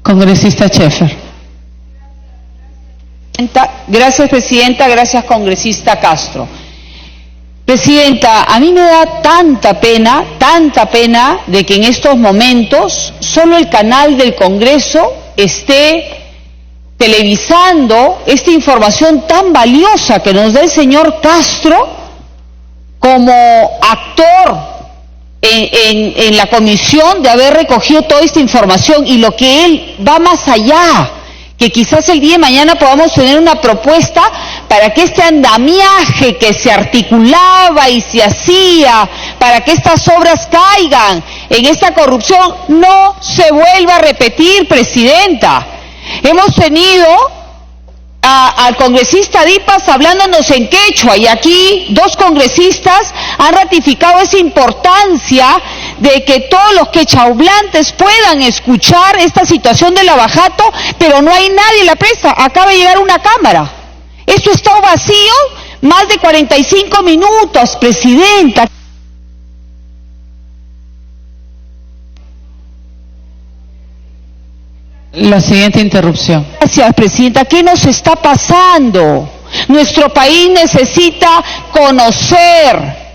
Congresista Scheffer. Gracias, Presidenta. Gracias, congresista Castro. Presidenta, a mí me da tanta pena de que en estos momentos solo el canal del Congreso esté televisando esta información tan valiosa que nos da el señor Castro como actor en la comisión de haber recogido toda esta información, y lo que él va más allá, que quizás el día de mañana podamos tener una propuesta para que este andamiaje que se articulaba y se hacía para que estas obras caigan en esta corrupción no se vuelva a repetir, Presidenta. Hemos tenido al congresista Dipas hablándonos en quechua, y aquí dos congresistas han ratificado esa importancia de que todos los quechahablantes puedan escuchar esta situación del Lavajato, pero no hay nadie en la prensa. Acaba de llegar una cámara. Esto está vacío más de 45 minutos, Presidenta. La siguiente interrupción. Gracias, Presidenta. ¿Qué nos está pasando? Nuestro país necesita conocer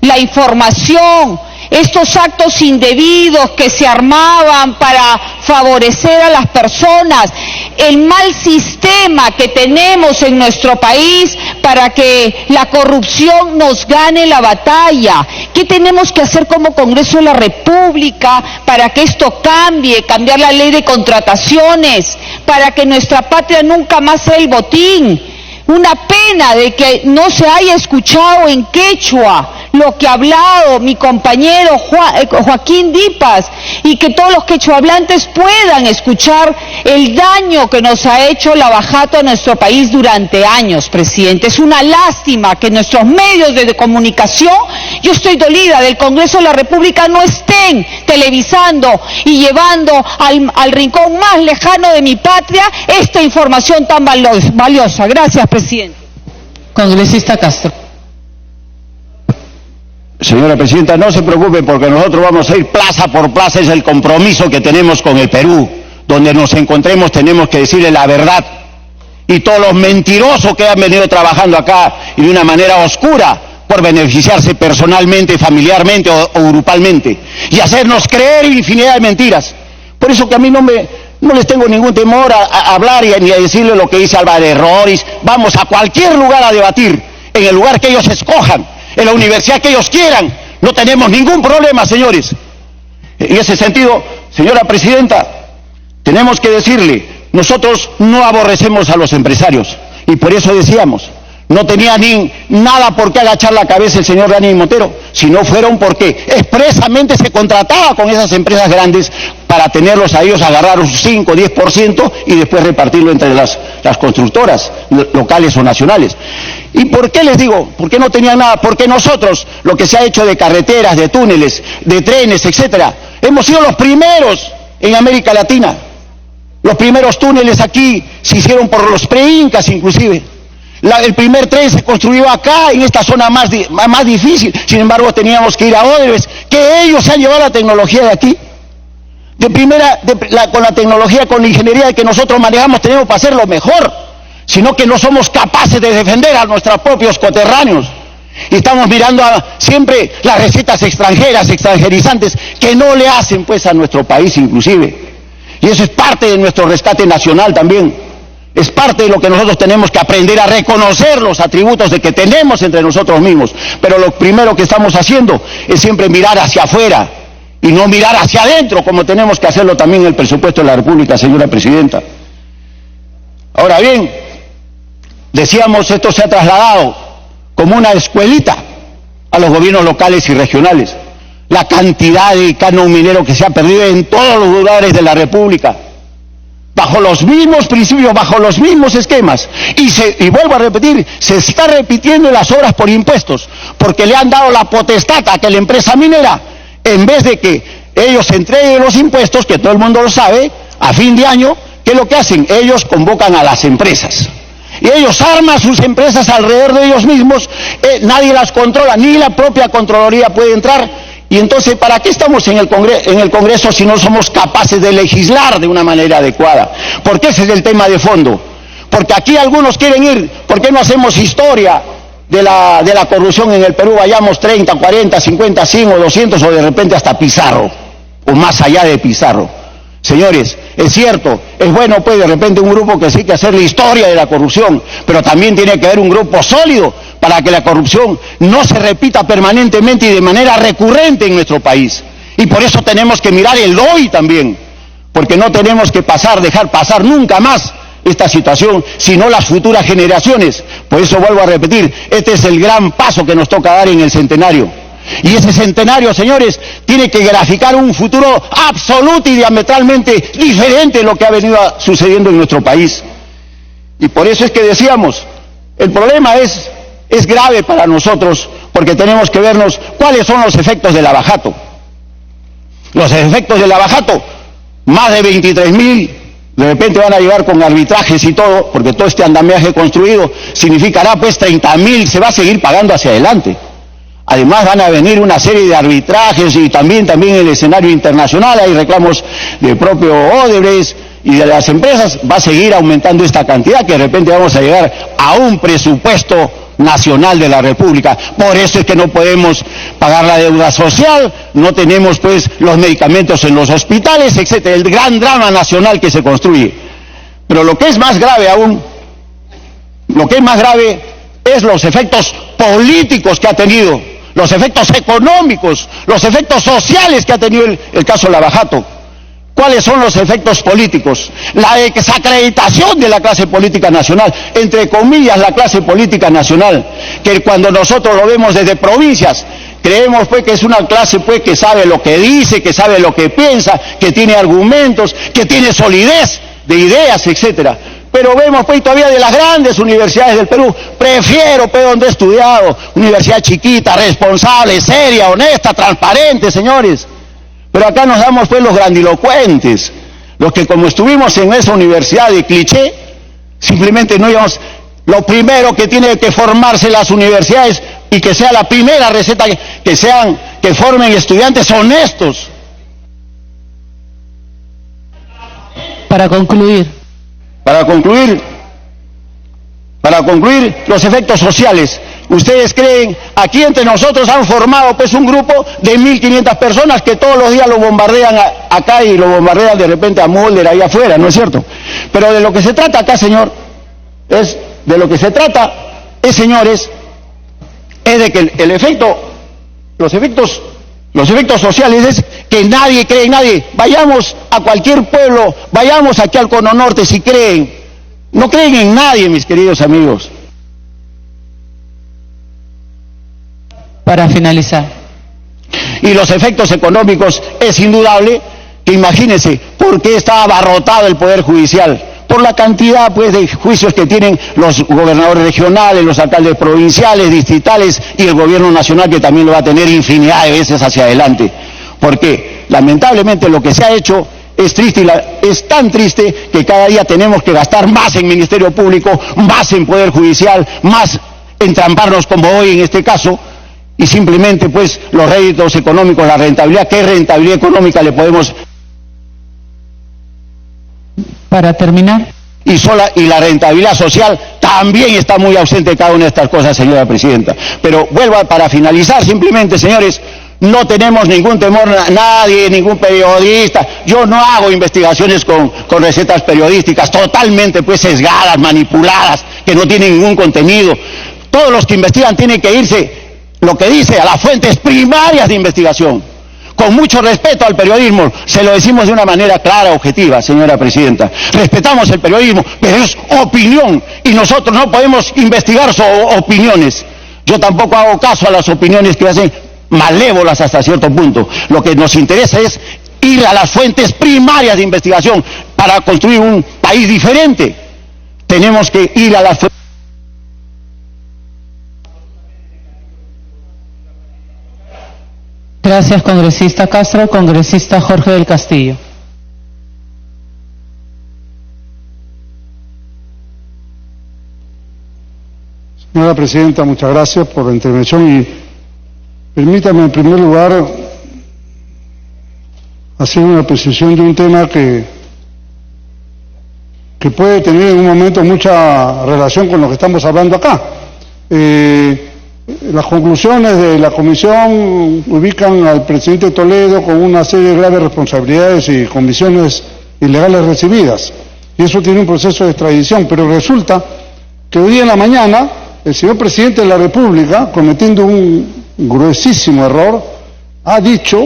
la información, estos actos indebidos que se armaban para favorecer a las personas, el mal sistema que tenemos en nuestro país para que la corrupción nos gane la batalla. ¿Qué tenemos que hacer como Congreso de la República para que esto cambie? Cambiar la ley de contrataciones, para que nuestra patria nunca más sea el botín. Una pena de que no se haya escuchado en quechua lo que ha hablado mi compañero Joaquín Dipas, y que todos los quechohablantes puedan escuchar el daño que nos ha hecho Lavajato a nuestro país durante años, Presidente. Es una lástima que nuestros medios de comunicación, yo estoy dolida, del Congreso de la República, no estén televisando y llevando al rincón más lejano de mi patria esta información tan valiosa. Gracias, Presidente. Congresista Castro. Señora Presidenta, no se preocupe, porque nosotros vamos a ir plaza por plaza. Es el compromiso que tenemos con el Perú. Donde nos encontremos tenemos que decirle la verdad. Y todos los mentirosos que han venido trabajando acá y de una manera oscura por beneficiarse personalmente, familiarmente o grupalmente, y hacernos creer infinidad de mentiras. Por eso que a mí no les tengo ningún temor a hablar ni a decirle lo que dice Álvarez Roris. Vamos a cualquier lugar a debatir, en el lugar que ellos escojan, en la universidad que ellos quieran. No tenemos ningún problema, señores. En ese sentido, señora Presidenta, tenemos que decirle, nosotros no aborrecemos a los empresarios, y por eso decíamos, no tenía nada por qué agachar la cabeza el señor Dani Montero, si no fueron porque expresamente se contrataba con esas empresas grandes para tenerlos a ellos, agarrar un 5 o 10% y después repartirlo entre las constructoras locales o nacionales. ¿Y por qué les digo? ¿Por qué no tenían nada? Porque nosotros, lo que se ha hecho de carreteras, de túneles, de trenes, etcétera, hemos sido los primeros en América Latina. Los primeros túneles aquí se hicieron por los pre-incas inclusive. El primer tren se construyó acá, en esta zona más difícil. Sin embargo, teníamos que ir a Odebrecht, que ellos se han llevado la tecnología de aquí. Con la tecnología, con la ingeniería que nosotros manejamos, tenemos para hacerlo mejor, sino que no somos capaces de defender a nuestros propios coterráneos. Y estamos mirando siempre las recetas extranjeras, extranjerizantes, que no le hacen pues a nuestro país inclusive. Y eso es parte de nuestro rescate nacional también. Es parte de lo que nosotros tenemos que aprender a reconocer los atributos de que tenemos entre nosotros mismos. Pero lo primero que estamos haciendo es siempre mirar hacia afuera y no mirar hacia adentro, como tenemos que hacerlo también en el presupuesto de la República, señora Presidenta. Ahora bien, decíamos, esto se ha trasladado como una escuelita a los gobiernos locales y regionales. La cantidad de canon minero que se ha perdido en todos los lugares de la República, bajo los mismos principios, bajo los mismos esquemas, y vuelvo a repetir, se está repitiendo en las obras por impuestos, porque le han dado la potestad a que la empresa minera, en vez de que ellos entreguen los impuestos, que todo el mundo lo sabe, a fin de año, ¿qué es lo que hacen? Ellos convocan a las empresas, y ellos arman sus empresas alrededor de ellos mismos, nadie las controla, ni la propia Contraloría puede entrar, Y entonces, ¿para qué estamos en el Congreso si no somos capaces de legislar de una manera adecuada? Porque ese es el tema de fondo. Porque aquí algunos quieren ir, ¿por qué no hacemos historia de la corrupción en el Perú? Vayamos 30, 40, 50, 100 o 200 o de repente hasta Pizarro, o más allá de Pizarro. Señores, es cierto, es bueno pues de repente un grupo que sí que hacer la historia de la corrupción, pero también tiene que haber un grupo sólido para que la corrupción no se repita permanentemente y de manera recurrente en nuestro país. Y por eso tenemos que mirar el hoy también, porque no tenemos que dejar pasar nunca más esta situación, sino las futuras generaciones. Por eso vuelvo a repetir, este es el gran paso que nos toca dar en el centenario. Y ese centenario, señores, tiene que graficar un futuro absoluto y diametralmente diferente de lo que ha venido sucediendo en nuestro país. Y por eso es que decíamos, el problema es grave para nosotros, porque tenemos que vernos cuáles son los efectos del abajato. Los efectos del abajato, más de 23.000, de repente van a llegar con arbitrajes y todo, porque todo este andamiaje construido significará pues 30.000, se va a seguir pagando hacia adelante. Además van a venir una serie de arbitrajes y también en el escenario internacional hay reclamos del propio Odebrecht y de las empresas. Va a seguir aumentando esta cantidad, que de repente vamos a llegar a un presupuesto nacional de la República. Por eso es que no podemos pagar la deuda social, no tenemos pues los medicamentos en los hospitales, etcétera. El gran drama nacional que se construye. Pero lo que es más grave aún, es los efectos políticos que ha tenido, los efectos económicos, los efectos sociales que ha tenido el caso Lavajato. ¿Cuáles son los efectos políticos? La desacreditación de la clase política nacional, entre comillas la clase política nacional, que cuando nosotros lo vemos desde provincias, creemos pues que es una clase pues que sabe lo que dice, que sabe lo que piensa, que tiene argumentos, que tiene solidez de ideas, etcétera. Pero vemos pues todavía de las grandes universidades del Perú, prefiero pues donde he estudiado, universidad chiquita, responsable, seria, honesta, transparente, señores. Pero acá nos damos pues los grandilocuentes, los que como estuvimos en esa universidad de cliché, simplemente no íbamos. Lo primero que tiene que formarse las universidades y que sea la primera receta que formen estudiantes honestos. Para concluir, los efectos sociales. Ustedes creen, aquí entre nosotros han formado pues un grupo de 1.500 personas que todos los días lo bombardean acá y lo bombardean de repente a Mulder ahí afuera, ¿no es cierto? Pero de lo que se trata acá, señor, señores, es de que los efectos sociales es que nadie cree en nadie. Vayamos a cualquier pueblo, vayamos aquí al Cono Norte si creen. No creen en nadie, mis queridos amigos. para finalizar. Y los efectos económicos es indudable que imagínense por qué está abarrotado el Poder Judicial. Por la cantidad pues de juicios que tienen los gobernadores regionales, los alcaldes provinciales, distritales y el gobierno nacional, que también lo va a tener infinidad de veces hacia adelante. Porque lamentablemente lo que se ha hecho es triste, es tan triste que cada día tenemos que gastar más en Ministerio Público, más en Poder Judicial, más entramparnos como hoy en este caso, y simplemente pues los réditos económicos, la rentabilidad, ¿qué rentabilidad económica le podemos? Para terminar. Y la rentabilidad social también está muy ausente de cada una de estas cosas, señora presidenta. Pero vuelvo para finalizar, simplemente, señores, no tenemos ningún temor a nadie, ningún periodista. Yo no hago investigaciones con recetas periodísticas totalmente pues sesgadas, manipuladas, que no tienen ningún contenido. Todos los que investigan tienen que irse, lo que dice, a las fuentes primarias de investigación. Con mucho respeto al periodismo, se lo decimos de una manera clara, objetiva, señora presidenta. Respetamos el periodismo, pero es opinión, y nosotros no podemos investigar sobre opiniones. Yo tampoco hago caso a las opiniones que hacen malévolas hasta cierto punto. Lo que nos interesa es ir a las fuentes primarias de investigación para construir un país diferente. Tenemos que ir a las fuentes. Gracias, congresista Castro. Congresista Jorge del Castillo. Señora presidenta, muchas gracias por la intervención y permítame en primer lugar hacer una precisión de un tema que puede tener en un momento mucha relación con lo que estamos hablando acá. Las conclusiones de la comisión ubican al presidente Toledo con una serie de graves responsabilidades y condiciones ilegales recibidas, y eso tiene un proceso de extradición, pero resulta que hoy día en la mañana el señor presidente de la República, cometiendo un gruesísimo error, ha dicho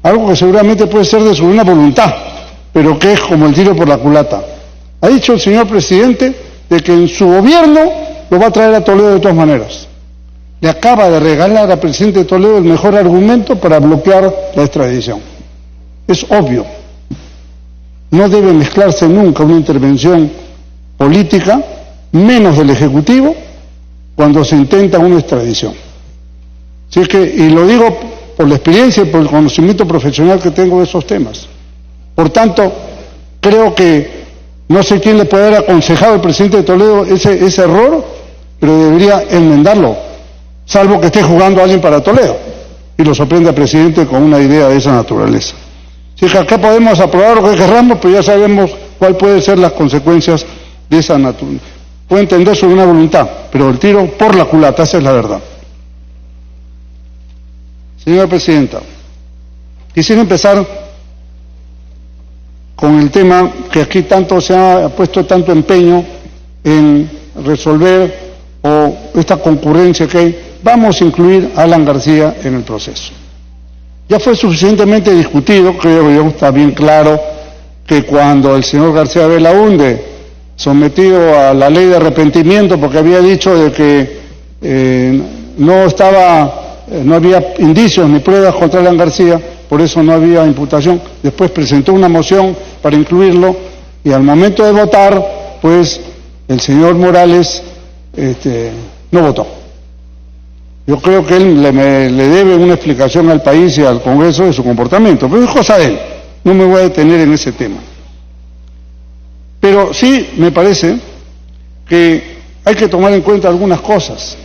algo que seguramente puede ser de su buena voluntad, pero que es como el tiro por la culata. Ha dicho el señor presidente de que en su gobierno lo va a traer a Toledo de todas maneras. Le acaba de regalar al presidente Toledo el mejor argumento para bloquear la extradición. Es obvio. No debe mezclarse nunca una intervención política, menos del Ejecutivo, cuando se intenta una extradición. Así es que, y lo digo por la experiencia y por el conocimiento profesional que tengo de esos temas. Por tanto, creo que no sé quién le puede haber aconsejado al presidente de Toledo ese error, pero debería enmendarlo, salvo que esté jugando a alguien para Toledo y lo sorprende al presidente con una idea de esa naturaleza. Así que acá podemos aprobar lo que queramos, pero ya sabemos cuál pueden ser las consecuencias de esa naturaleza. Puede entender su buena voluntad, pero el tiro por la culata, esa es la verdad. Señora Presidenta, quisiera empezar con el tema que aquí tanto se ha puesto tanto empeño en resolver, o esta concurrencia que hay. Vamos a incluir a Alan García en el proceso. Ya fue suficientemente discutido, creo yo, está bien claro, que cuando el señor García Belaúnde, sometido a la ley de arrepentimiento porque había dicho de que no había indicios ni pruebas contra Alan García, por eso no había imputación, después presentó una moción para incluirlo, y al momento de votar, pues el señor Morales no votó. Yo creo que él le debe una explicación al país y al Congreso de su comportamiento, pero es cosa de él, no me voy a detener en ese tema. Pero sí me parece que hay que tomar en cuenta algunas cosas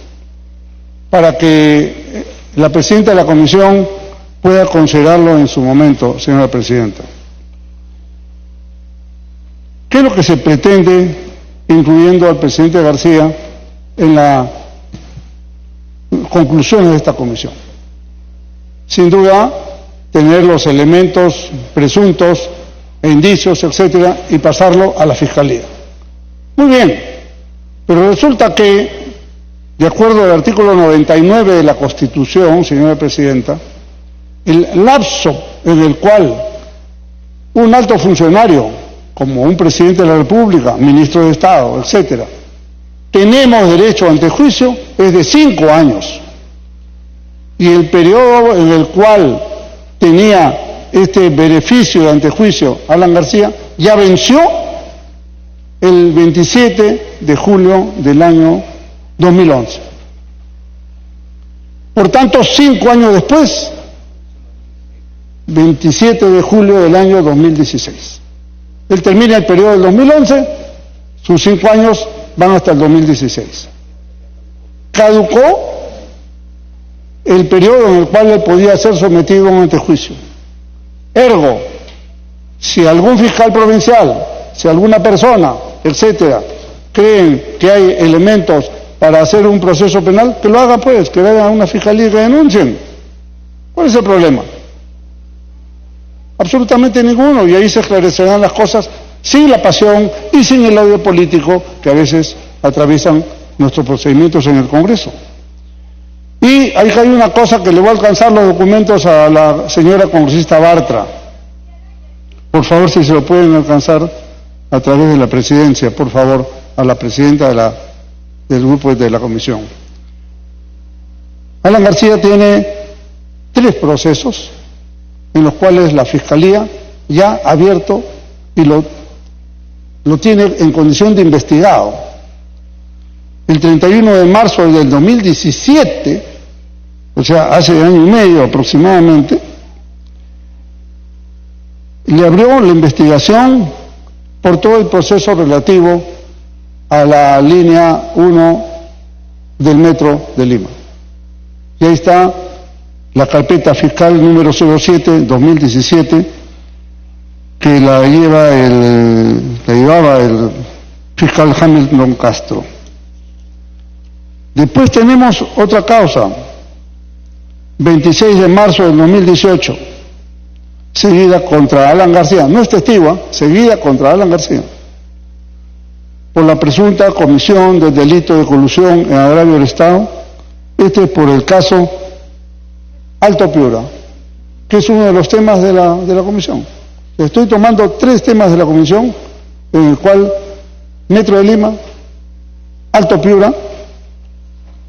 para que la presidenta de la Comisión pueda considerarlo en su momento, señora Presidenta. ¿Qué es lo que se pretende incluyendo al presidente García en las conclusiones de esta comisión? Sin duda, tener los elementos presuntos e indicios, etcétera, y pasarlo a la Fiscalía. Muy bien, pero resulta que, de acuerdo al artículo 99 de la Constitución, señora Presidenta, el lapso en el cual un alto funcionario, como un presidente de la República, ministro de Estado, etcétera, tenemos derecho ante juicio es de 5 años. Y el periodo en el cual tenía este beneficio de antejuicio Alan García ya venció el 27 de julio del año 2011. Por tanto, 5 años después, 27 de julio del año 2016. Él termina el periodo del 2011, sus 5 años van hasta el 2016. Caducó el periodo en el cual él podía ser sometido a un antejuicio. Ergo, si algún fiscal provincial, si alguna persona, etcétera, creen que hay elementos para hacer un proceso penal, que lo haga pues, que vayan a una fiscalía y que denuncien. ¿Cuál es el problema? Absolutamente ninguno, y ahí se esclarecerán las cosas sin la pasión y sin el odio político que a veces atraviesan nuestros procedimientos en el Congreso. Y ahí hay una cosa que le voy a alcanzar los documentos a la señora congresista Bartra. Por favor, si se lo pueden alcanzar a través de la presidencia, por favor, a la presidenta del grupo de la comisión. Alan García tiene 3 procesos en los cuales la Fiscalía ya ha abierto y lo tiene en condición de investigado. El 31 de marzo del 2017, o sea, hace año y medio aproximadamente, le abrió la investigación por todo el proceso relativo a la línea 1 del Metro de Lima. Y ahí está la carpeta fiscal número 07-2017, que la llevaba el fiscal Hamilton Castro. Después tenemos otra causa, 26 de marzo del 2018, seguida contra Alan García, no es testigo, seguida contra Alan García, por la presunta comisión del delito de colusión en agravio del Estado. Este es por el caso Alto Piura, que es uno de los temas de la comisión. Estoy tomando 3 temas de la comisión, en el cual Metro de Lima, Alto Piura,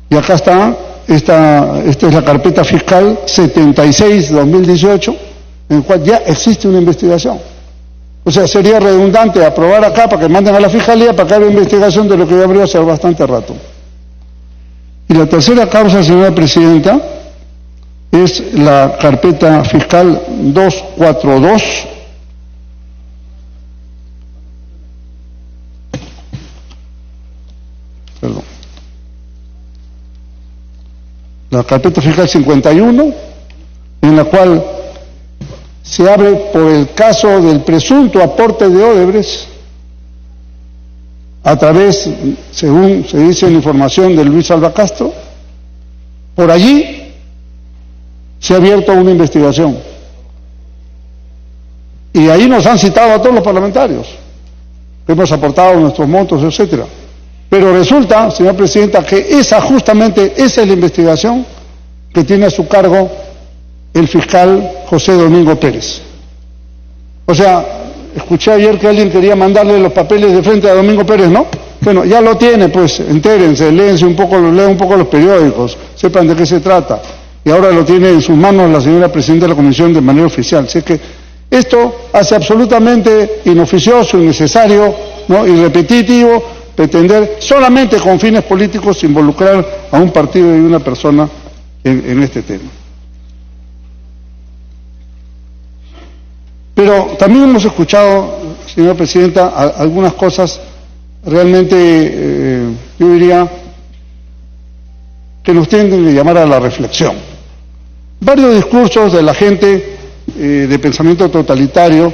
y acá está, esta es la carpeta fiscal 76-2018, en el cual ya existe una investigación. O sea, sería redundante aprobar acá para que manden a la Fiscalía para que haga investigación de lo que ya abrió hace bastante rato. Y la tercera causa, señora Presidenta, es la carpeta fiscal 242, perdón, la carpeta fiscal 51, en la cual se abre por el caso del presunto aporte de Odebrecht a través, según se dice en información de Luis Alba Castro. Por allí se ha abierto una investigación y ahí nos han citado a todos los parlamentarios que hemos aportado nuestros montos, etcétera. Pero resulta, señora Presidenta, que justamente esa es la investigación que tiene a su cargo el fiscal José Domingo Pérez. O sea, escuché ayer que alguien quería mandarle los papeles de frente a Domingo Pérez, ¿no? Bueno, ya lo tiene, pues, entérense, lean un poco los periódicos, sepan de qué se trata. Y ahora lo tiene en sus manos la señora Presidenta de la Comisión de manera oficial. Así que esto hace absolutamente inoficioso, innecesario, ¿no?, y repetitivo pretender solamente con fines políticos involucrar a un partido y una persona en este tema. Pero también hemos escuchado, señora Presidenta, algunas cosas realmente, yo diría, que nos tienden a llamar a la reflexión. Varios discursos de la gente de pensamiento totalitario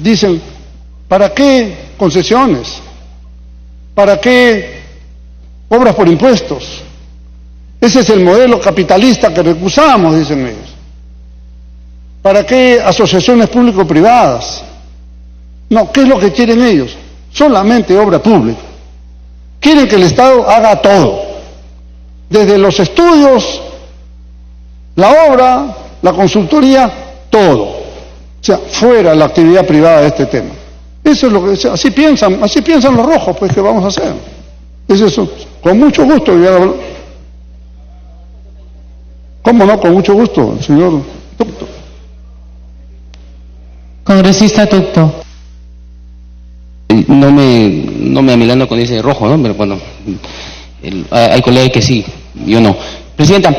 dicen, ¿para qué concesiones? ¿Para qué obras por impuestos? Ese es el modelo capitalista que recusamos, dicen ellos. ¿Para qué asociaciones público-privadas? No, ¿qué es lo que quieren ellos? Solamente obra pública. Quieren que el Estado haga todo, desde los estudios, la obra, la consultoría, todo. O sea, fuera la actividad privada de este tema. Eso es lo que, así piensan los rojos, pues, ¿qué vamos a hacer? Es eso, con mucho gusto. ¿Cómo no? Con mucho gusto, señor Tucto. Congresista Tucto. No me amilando con ese rojo, ¿no? Pero bueno, hay colegas que sí, yo no. Presidenta,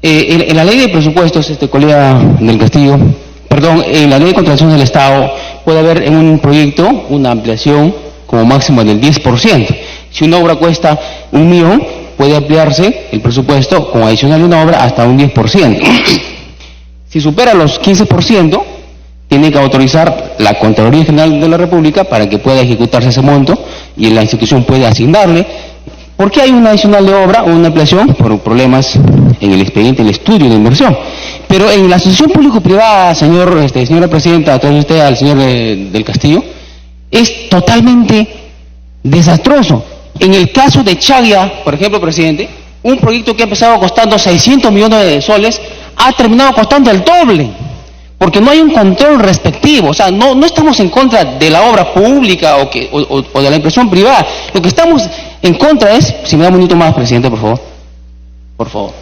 en la ley de presupuestos, colega del Castillo, perdón, en la ley de contratación del Estado puede haber en un proyecto una ampliación como máximo del 10%. Si una obra cuesta 1 millón, puede ampliarse el presupuesto como adicional de una obra hasta un 10%. Si supera los 15%, tiene que autorizar la Contraloría General de la República para que pueda ejecutarse ese monto y la institución puede asignarle. ¿Por qué hay una adicional de obra o una ampliación? Por problemas en el expediente, el estudio de inversión. Pero en la asociación público-privada, señora Presidenta, a través de usted, al señor del Castillo, es totalmente desastroso. En el caso de Chagua, por ejemplo, presidente, un proyecto que ha empezado costando 600 millones de soles, ha terminado costando el doble, porque no hay un control respectivo. O sea, no estamos en contra de la obra pública o de la inversión privada. Lo que estamos en contra es, si me da un minuto más, presidente, por favor.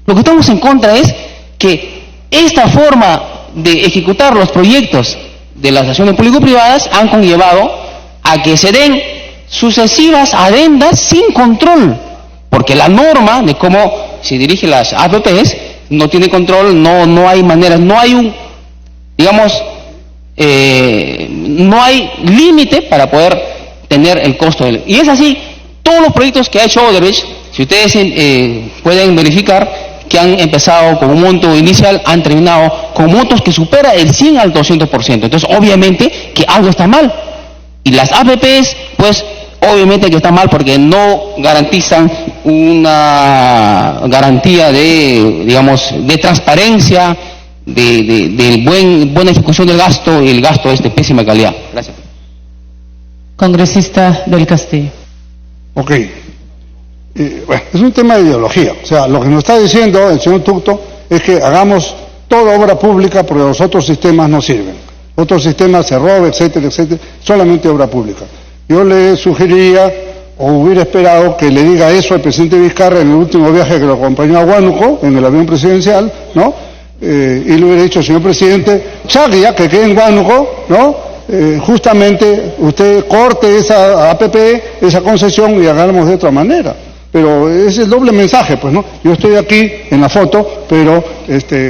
Lo que estamos en contra es que esta forma de ejecutar los proyectos de las asociaciones público-privadas han conllevado a que se den sucesivas adendas sin control, porque la norma de cómo se dirigen las APPs no tiene control, no hay maneras, no hay no hay límite para poder tener el costo. Y es así, todos los proyectos que ha hecho Odebrecht, si ustedes pueden verificar que han empezado con un monto inicial, han terminado con montos que supera el 100 al 200%. Entonces, obviamente que algo está mal. Y las APPs, pues, obviamente que está mal porque no garantizan una garantía de, digamos, de transparencia, de buena ejecución del gasto, y el gasto es de pésima calidad. Gracias. Congresista del Castillo. Ok. Bueno, es un tema de ideología. O sea, lo que nos está diciendo el señor Tucto es que hagamos toda obra pública porque los otros sistemas no sirven. Otros sistemas se roban, etcétera, etcétera. Solamente obra pública. Yo le sugeriría o hubiera esperado que le diga eso al presidente Vizcarra en el último viaje que lo acompañó a Huánuco, en el avión presidencial, ¿no? Y le hubiera dicho, señor presidente, ya que quede en Huánuco, ¿no? Justamente usted corte esa APP, esa concesión y hagamos de otra manera. Pero ese es el doble mensaje, pues, ¿no? Yo estoy aquí en la foto, pero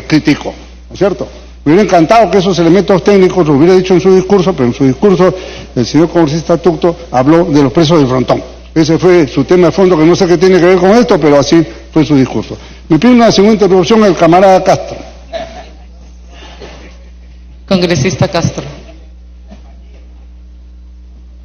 critico, ¿no es cierto? Me hubiera encantado que esos elementos técnicos lo hubiera dicho en su discurso, pero en su discurso el señor congresista Tucto habló de los presos del frontón. Ese fue su tema de fondo, que no sé qué tiene que ver con esto, pero así fue su discurso. Me pide una segunda interrupción el camarada Castro. Congresista Castro.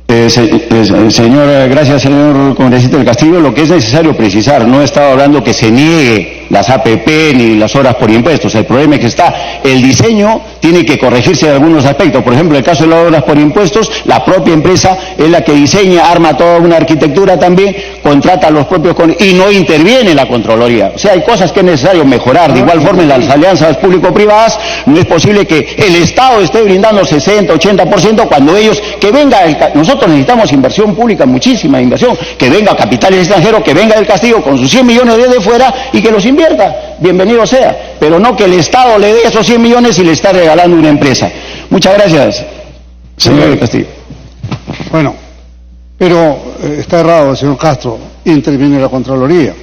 Gracias, señor congresista del Castillo. Lo que es necesario precisar, no he estado hablando que se niegue las APP ni las horas por impuestos. El problema es que el diseño tiene que corregirse en algunos aspectos. Por ejemplo, en el caso de las horas por impuestos, la propia empresa es la que diseña, arma toda una arquitectura también, contrata a los propios y no interviene la Contraloría. O sea, hay cosas que es necesario mejorar. De igual forma, en las alianzas público-privadas no es posible que el Estado esté brindando 60, 80% cuando ellos, nosotros necesitamos inversión pública, muchísima inversión, que venga capitales extranjeros, que venga del Castillo con sus 100 millones de fuera y que los invierta, bienvenido sea, pero no que el Estado le dé esos 100 millones y le está regalando una empresa. Muchas gracias, señor del Castillo. Bueno, pero está errado, señor Castro, interviene la Contraloría.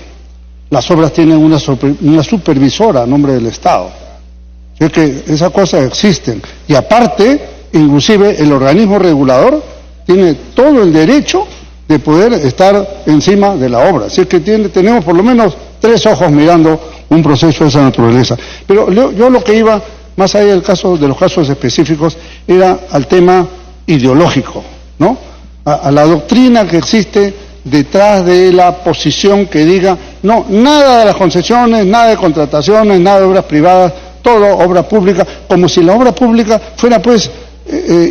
Las obras tienen una supervisora a nombre del Estado. Es que esas cosas existen. Y aparte, inclusive el organismo regulador tiene todo el derecho de poder estar encima de la obra. Así que tenemos por lo menos 3 ojos mirando un proceso de esa naturaleza. Pero yo lo que iba, más allá de los casos específicos, era al tema ideológico, ¿no? A la doctrina que existe detrás de la posición que diga, no, nada de las concesiones, nada de contrataciones, nada de obras privadas, todo obra pública, como si la obra pública fuera pues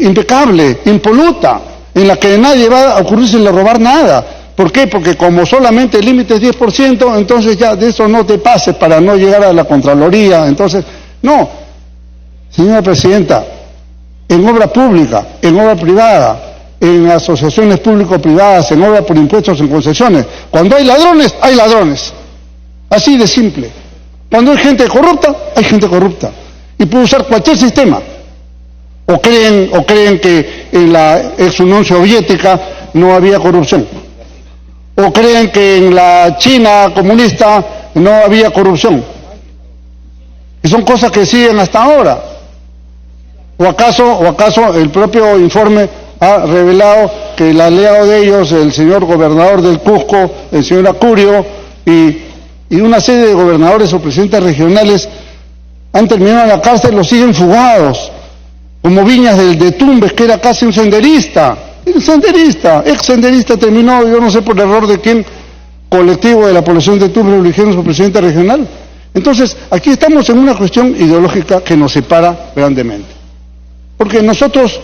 impecable, impoluta, en la que nadie va a ocurrírsele robar nada. ¿Por qué? Porque como solamente el límite es 10%, entonces ya de eso no te pases para no llegar a la Contraloría. Entonces, no, señora Presidenta, en obra pública, en obra privada, en asociaciones público-privadas, en obra por impuestos, en concesiones, cuando hay ladrones, hay ladrones. Así de simple. Cuando hay gente corrupta, hay gente corrupta. Y puede usar cualquier sistema. ¿O creen que en la ex Unión Soviética no había corrupción? ¿O creen que en la China comunista no había corrupción? Y son cosas que siguen hasta ahora. ¿O acaso el propio informe ha revelado que el aliado de ellos, el señor gobernador del Cusco, el señor Acurio, y una serie de gobernadores o presidentes regionales han terminado en la cárcel, los siguen fugados? Como Viñas de Tumbes, que era casi un senderista, ex senderista, terminó, yo no sé por error de quién, colectivo de la población de Tumbes, lo eligieron su presidente regional. Entonces, aquí estamos en una cuestión ideológica que nos separa grandemente. Porque nosotros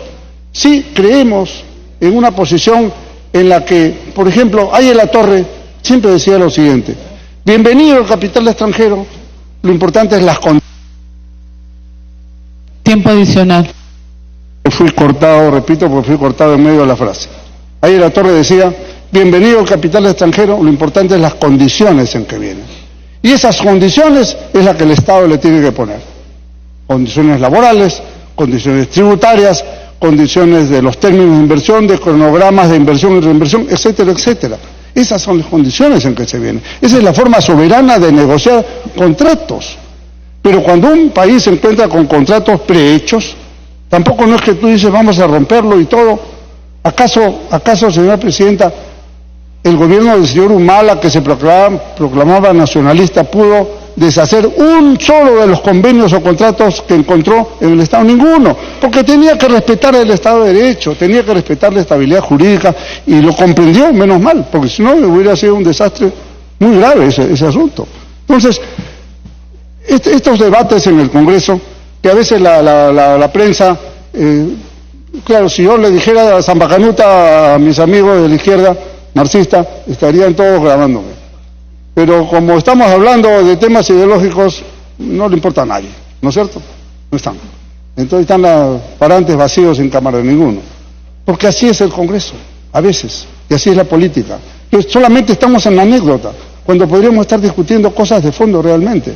sí creemos en una posición en la que, por ejemplo, Aye La Torre siempre decía lo siguiente: bienvenido el capital extranjero, lo importante es las condiciones. Tiempo adicional. Fui cortado, repito, porque fui cortado en medio de la frase. Ayer La Torre decía, bienvenido el capital extranjero, lo importante es las condiciones en que viene. Y esas condiciones es la que el Estado le tiene que poner. Condiciones laborales, condiciones tributarias, condiciones de los términos de inversión, de cronogramas de inversión y reinversión, etcétera, etcétera. Esas son las condiciones en que se viene. Esa es la forma soberana de negociar contratos. Pero cuando un país se encuentra con contratos prehechos, tampoco no es que tú dices vamos a romperlo y todo. ¿Acaso, señora Presidenta, el gobierno del señor Humala, que se proclamaba nacionalista, pudo deshacer un solo de los convenios o contratos que encontró en el Estado, ninguno, porque tenía que respetar el Estado de Derecho, tenía que respetar la estabilidad jurídica, y lo comprendió, menos mal, porque si no hubiera sido un desastre muy grave ese asunto. Entonces, estos debates en el Congreso, que a veces la prensa, claro, si yo le dijera a Zambacanuta a mis amigos de la izquierda marxista, estarían todos grabándome. Pero como estamos hablando de temas ideológicos, no le importa a nadie, ¿no es cierto? No están. Entonces están los parantes vacíos sin cámara de ninguno. Porque así es el Congreso, a veces, y así es la política. Entonces, solamente estamos en la anécdota, cuando podríamos estar discutiendo cosas de fondo realmente.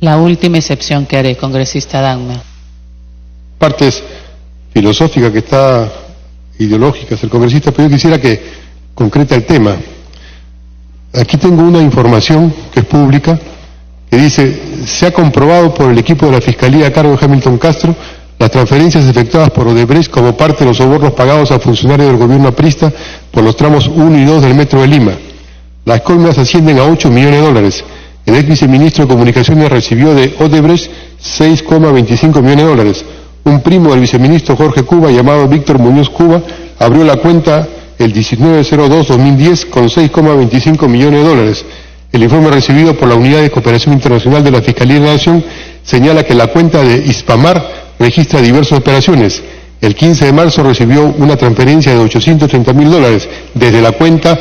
La última excepción que haré, congresista Dagma. Partes filosóficas que está ideológicas el congresista, pero yo quisiera que concreta el tema. Aquí tengo una información que es pública, que dice: se ha comprobado por el equipo de la Fiscalía a cargo de Hamilton Castro las transferencias efectuadas por Odebrecht como parte de los sobornos pagados a funcionarios del gobierno aprista por los tramos 1 y 2 del Metro de Lima. Las coimas ascienden a 8 millones de dólares. El ex viceministro de Comunicaciones recibió de Odebrecht 6,25 millones de dólares. Un primo del viceministro Jorge Cuba, llamado Víctor Muñoz Cuba, abrió la cuenta el 19/02/2010 con 6,25 millones de dólares. El informe recibido por la Unidad de Cooperación Internacional de la Fiscalía de la Nación señala que la cuenta de Hispamar registra diversas operaciones. El 15 de marzo recibió una transferencia de 830.000 dólares desde la cuenta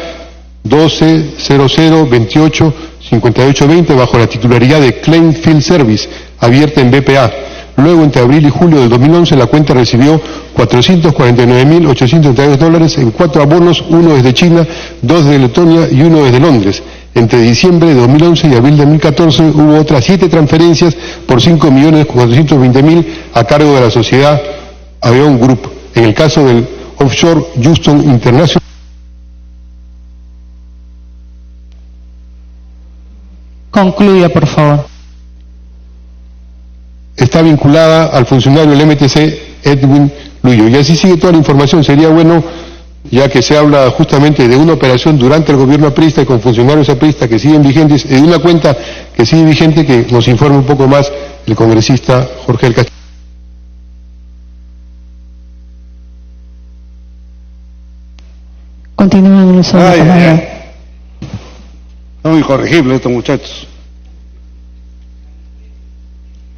1200285820 bajo la titularidad de Claim Field Service, abierta en BPA. Luego, entre abril y julio del 2011, la cuenta recibió 449.832 dólares en 4 abonos, uno desde China, 2 desde Letonia y uno desde Londres. Entre diciembre de 2011 y abril de 2014 hubo otras 7 transferencias por 5.420.000 a cargo de la sociedad Aeon Group. En el caso del offshore Houston International, Concluya, por favor. está vinculada al funcionario del MTC Edwin Luyo. Y así sigue toda la información. Sería bueno, ya que se habla justamente de una operación durante el gobierno aprista y con funcionarios apristas que siguen vigentes, y de una cuenta que sigue vigente, que nos informe un poco más el congresista Jorge del Castillo. Continúan el uso de la palabra. Son incorregibles estos muchachos.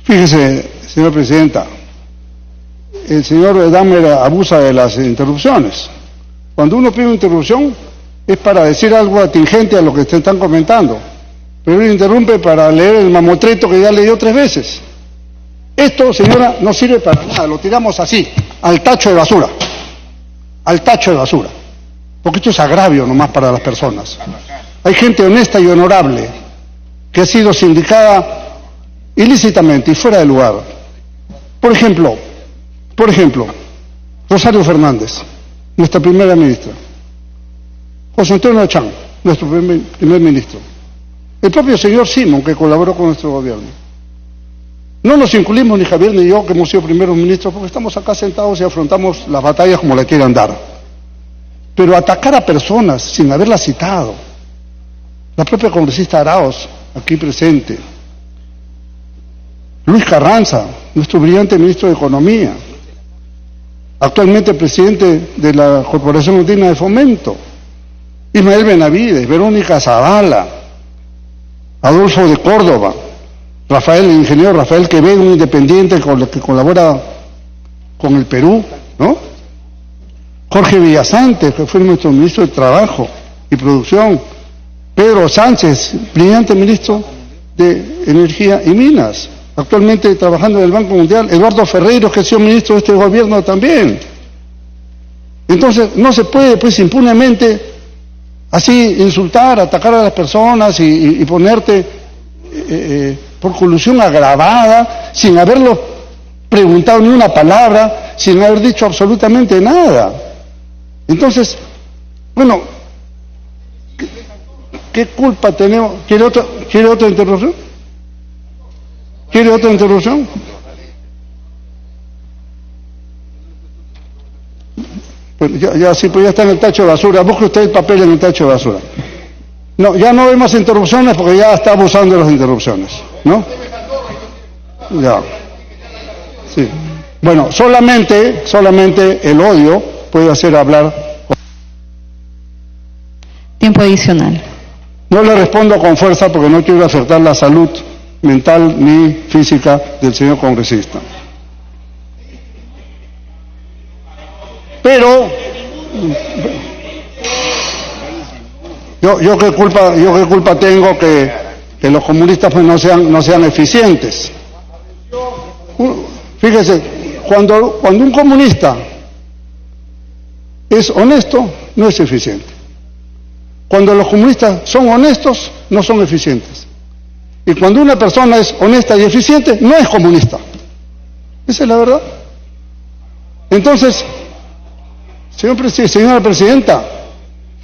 Fíjese, señora presidenta, el señor Dahmer abusa de las interrupciones. Cuando uno pide una interrupción es para decir algo atingente a lo que te están comentando, pero él interrumpe para leer el mamotreto que ya leyó 3 veces. Esto, señora, no sirve para nada, lo tiramos así, al tacho de basura, al tacho de basura, porque esto es agravio nomás para las personas. Hay gente honesta y honorable que ha sido sindicada ilícitamente y fuera de lugar. Por ejemplo, Rosario Fernández, nuestra primera ministra, José Antonio Achán, nuestro primer ministro, el propio señor Simón, que colaboró con nuestro gobierno. No nos incluimos ni Javier ni yo, que hemos sido primeros ministros, porque estamos acá sentados y afrontamos las batallas como la quieran dar. Pero atacar a personas sin haberlas citado, la propia congresista Arauz, aquí presente, Luis Carranza, nuestro brillante ministro de Economía, actualmente presidente de la Corporación Andina de Fomento, Ismael Benavides, Verónica Zavala, Adolfo de Córdoba, el ingeniero Rafael Quevedo, un independiente que colabora con el Perú, ¿no? Jorge Villasante, que fue nuestro ministro de Trabajo y Producción, Pedro Sánchez, brillante ministro de Energía y Minas, actualmente trabajando en el Banco Mundial, Eduardo Ferreiro, que ha sido ministro de este gobierno también. Entonces, no se puede, pues, impunemente, así, insultar, atacar a las personas y ponerte por colusión agravada, sin haberlo preguntado ni una palabra, sin haber dicho absolutamente nada. Entonces, bueno, ¿qué culpa tenemos? ¿Quiere otra interrupción? ¿Quiere otra interrupción? Pues ya sí, pues ya está en el tacho de basura. Busque usted el papel en el tacho de basura. No, ya no hay más interrupciones porque ya está abusando de las interrupciones, ¿no? Ya. Sí. Bueno, solamente el odio puede hacer hablar. Tiempo adicional. No le respondo con fuerza porque no quiero afectar la salud mental ni física del señor congresista. Pero yo qué culpa tengo que los comunistas pues no sean eficientes. Fíjese, cuando un comunista es honesto, no es eficiente. Cuando los comunistas son honestos, no son eficientes. Y cuando una persona es honesta y eficiente, no es comunista. Esa es la verdad. Entonces, señora presidenta,